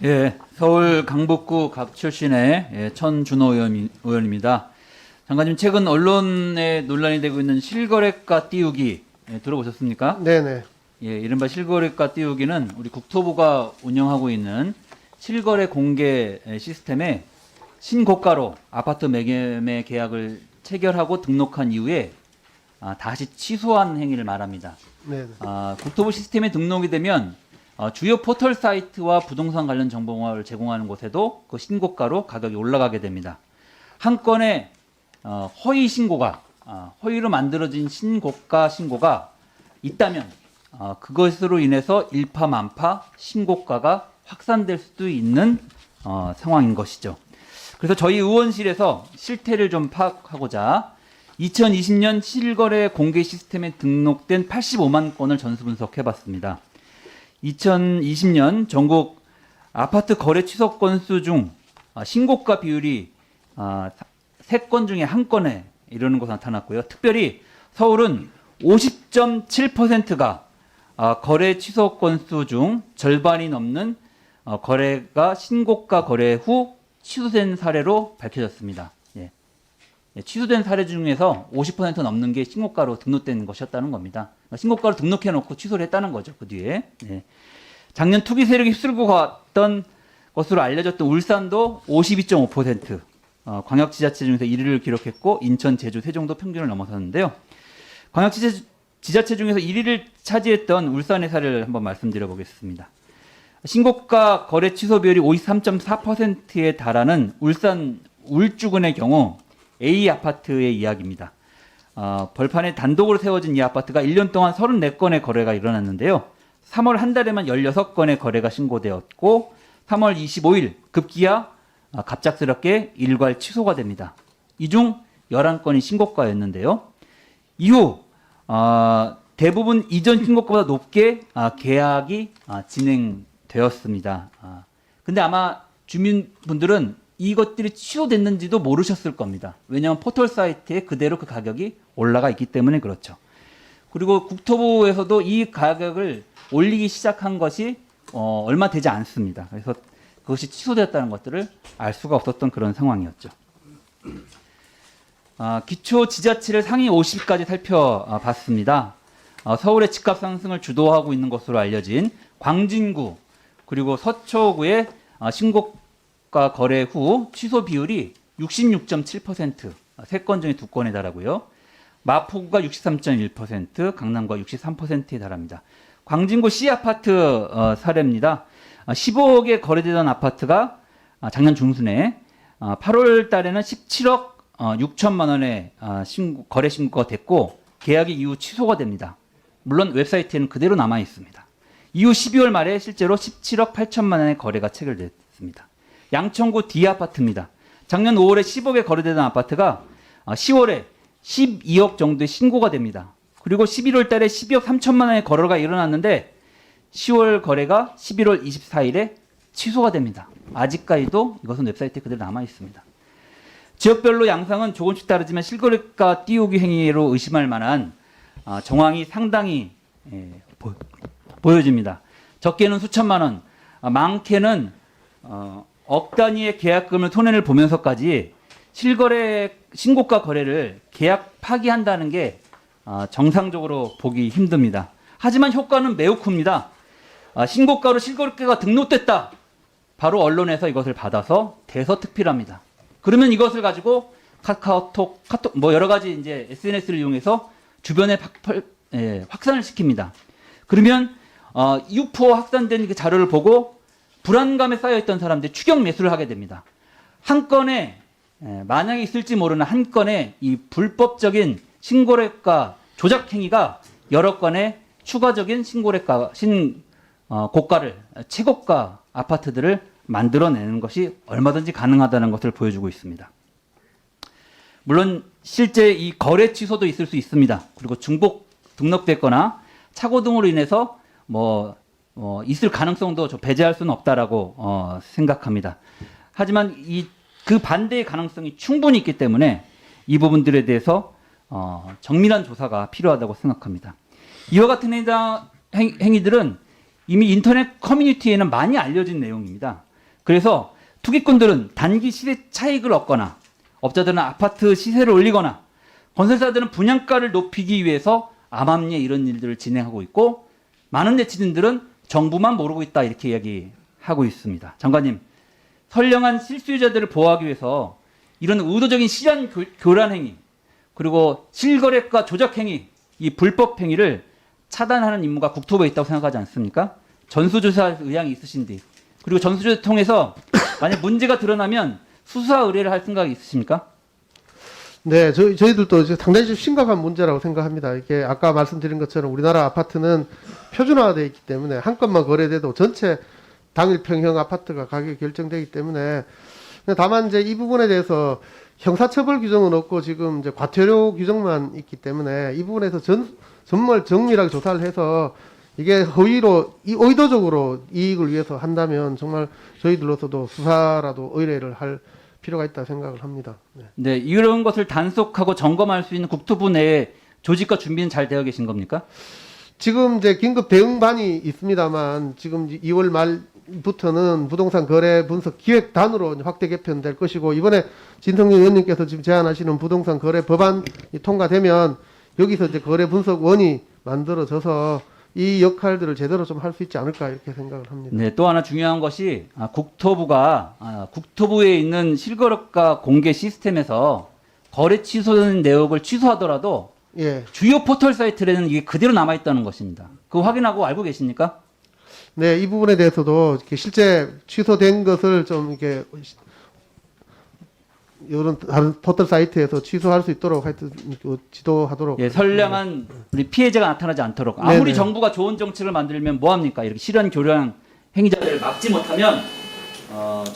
예, 서울 강북구 각 출신의 천준호 의원입니다. 장관님, 최근 언론에 논란이 되고 있는 실거래가 띄우기 들어보셨습니까? 네네. 예, 이른바 실거래가 띄우기는 우리 국토부가 운영하고 있는 실거래 공개 시스템에 신고가로 아파트 매매 계약을 체결하고 등록한 이후에 다시 취소한 행위를 말합니다. 네네. 국토부 시스템에 등록이 되면 주요 포털 사이트와 부동산 관련 정보를 제공하는 곳에도 그 신고가로 가격이 올라가게 됩니다. 한 건의 허위 신고가 허위로 만들어진 신고가 있다면 그것으로 인해서 일파만파 신고가가 확산될 수도 있는 상황인 것이죠. 그래서 저희 의원실에서 실태를 좀 파악하고자 2020년 실거래 공개 시스템에 등록된 85만 건을 전수 분석해봤습니다. 2020년 전국 아파트 거래 취소 건수 중 신고가 비율이 3건 중에 1건에 이르는 것으로 나타났고요. 특별히 서울은 50.7%가 거래 취소 건수 중 절반이 넘는 거래가 신고가 거래 후 취소된 사례로 밝혀졌습니다. 취소된 사례 중에서 50% 넘는 게 신고가로 등록된 것이었다는 겁니다. 신고가로 등록해놓고 취소를 했다는 거죠. 그 뒤에. 작년 투기 세력이 휩쓸고 갔던 것으로 알려졌던 울산도 52.5%, 광역지자체 중에서 1위를 기록했고 인천, 제주, 세종도 평균을 넘어섰는데요. 광역지자체 중에서 1위를 차지했던 울산의 사례를 한번 말씀드려 보겠습니다. 신고가 거래 취소 비율이 53.4%에 달하는 울산 울주군의 경우 A 아파트의 이야기입니다. 벌판에 단독으로 세워진 이 아파트가 1년 동안 34건의 거래가 일어났는데요. 3월 한 달에만 16건의 거래가 신고되었고 3월 25일 급기야 갑작스럽게 일괄 취소가 됩니다. 이 중 11건이 신고가였는데요. 이후 대부분 이전 신고가보다 높게 계약이 진행되었습니다. 근데 아마 주민분들은 이것들이 취소됐는지도 모르셨을 겁니다. 왜냐하면 포털 사이트에 그대로 그 가격이 올라가 있기 때문에 그렇죠. 그리고 국토부에서도 이 가격을 올리기 시작한 것이 얼마 되지 않습니다. 그래서 그것이 취소되었다는 것들을 알 수가 없었던 그런 상황이었죠. 기초 지자체를 상위 50까지 살펴봤습니다. 서울의 집값 상승을 주도하고 있는 것으로 알려진 광진구 그리고 서초구의 신고가 거래 후 취소 비율이 66.7%, 3건 중에 2건에 달하고요. 마포구가 63.1%, 강남구가 63%에 달합니다. 광진구 C아파트 사례입니다. 15억에 거래되던 아파트가 작년 중순에 8월 달에는 17억 6천만 원의 거래 신고가 됐고 계약이 이후 취소가 됩니다. 물론 웹사이트에는 그대로 남아 있습니다. 이후 12월 말에 실제로 17억 8천만 원의 거래가 체결됐습니다. 양천구 D아파트입니다. 작년 5월에 10억에 거래되던 아파트가 10월에 12억 정도의 신고가 됩니다. 그리고 11월 달에 12억 3천만 원의 거래가 일어났는데 10월 거래가 11월 24일에 취소가 됩니다. 아직까지도 이것은 웹사이트에 그대로 남아 있습니다. 지역별로 양상은 조금씩 다르지만 실거래가 띄우기 행위로 의심할 만한 정황이 상당히 보여집니다. 적게는 수천만 원, 많게는 억 단위의 계약금을 손해를 보면서까지 신고가 거래를 계약 파기한다는 게 정상적으로 보기 힘듭니다. 하지만 효과는 매우 큽니다. 신고가로 실거래가가 등록됐다. 바로 언론에서 이것을 받아서 대서특필합니다. 그러면 이것을 가지고 카카오톡 여러 가지 이제 SNS를 이용해서 주변에 확산을 시킵니다. 그러면 유포 확산된 그 자료를 보고 불안감에 쌓여있던 사람들이 추격 매수를 하게 됩니다. 한 건에 만약에 있을지 모르는 한 건의 이 불법적인 신고래가 조작 행위가 여러 건의 추가적인 고가를 최고가 아파트들을 만들어내는 것이 얼마든지 가능하다는 것을 보여주고 있습니다. 물론 실제 이 거래 취소도 있을 수 있습니다. 그리고 중복 등록됐거나 착오 등으로 인해서 있을 가능성도 배제할 수는 없다라고 생각합니다. 하지만 그 반대의 가능성이 충분히 있기 때문에 이 부분들에 대해서 정밀한 조사가 필요하다고 생각합니다. 이와 같은 행위들은 이미 인터넷 커뮤니티에는 많이 알려진 내용입니다. 그래서 투기꾼들은 단기 시세 차익을 얻거나 업자들은 아파트 시세를 올리거나 건설사들은 분양가를 높이기 위해서 암암리에 이런 일들을 진행하고 있고 많은 네티즌들은 정부만 모르고 있다 이렇게 이야기하고 있습니다. 장관님, 선량한 실수요자들을 보호하기 위해서 이런 의도적인 시장 교란 행위 그리고 실거래가 조작 행위 이 불법 행위를 차단하는 임무가 국토부에 있다고 생각하지 않습니까? 전수조사 의향이 있으신데 그리고 전수조사 통해서 만약 문제가 드러나면 수사 의뢰를 할 생각이 있으십니까? 네, 저희들도 이제 상당히 좀 심각한 문제라고 생각합니다. 이게 아까 말씀드린 것처럼 우리나라 아파트는 표준화되어 있기 때문에 한 건만 거래돼도 전체 당일 평형 아파트가 가격이 결정되기 때문에 다만 이제 이 부분에 대해서 형사처벌 규정은 없고 지금 이제 과태료 규정만 있기 때문에 이 부분에서 정말 정밀하게 조사를 해서 이게 허위로 의도적으로 이익을 위해서 한다면 정말 저희들로서도 수사라도 의뢰를 할 필요가 있다 생각을 합니다. 네. 네, 이런 것을 단속하고 점검할 수 있는 국토부 내에 조직과 준비는 잘 되어 계신 겁니까? 지금 이제 긴급 대응반이 있습니다만 지금 2월 말부터는 부동산 거래 분석 기획단으로 확대 개편될 것이고 이번에 진성준 의원님께서 지금 제안하시는 부동산 거래 법안이 통과되면 여기서 이제 거래 분석원이 만들어져서 이 역할들을 제대로 좀 할 수 있지 않을까 이렇게 생각을 합니다. 네, 또 하나 중요한 것이 국토부가 국토부에 있는 실거래가 공개 시스템에서 거래 취소된 내역을 취소하더라도 예. 주요 포털 사이트에는 이게 그대로 남아 있다는 것입니다. 그거 확인하고 알고 계십니까? 네, 이 부분에 대해서도 이렇게 실제 취소된 것을 좀 이렇게 이런 다른 포털 사이트에서 취소할 수 있도록 하여튼 지도하도록. 예, 선량한 우리 피해자가 나타나지 않도록 아무리 네네. 정부가 좋은 정책을 만들면 뭐 합니까? 이렇게 실현 교량 행위자들을 막지 못하면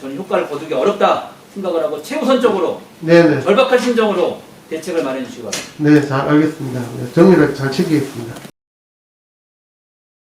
저는 효과를 거두기 어렵다 생각을 하고 최우선적으로 네네. 절박한 심정으로 대책을 마련해 주시기 바랍니다. 네, 잘 알겠습니다. 네, 정리를 잘 챙기겠습니다.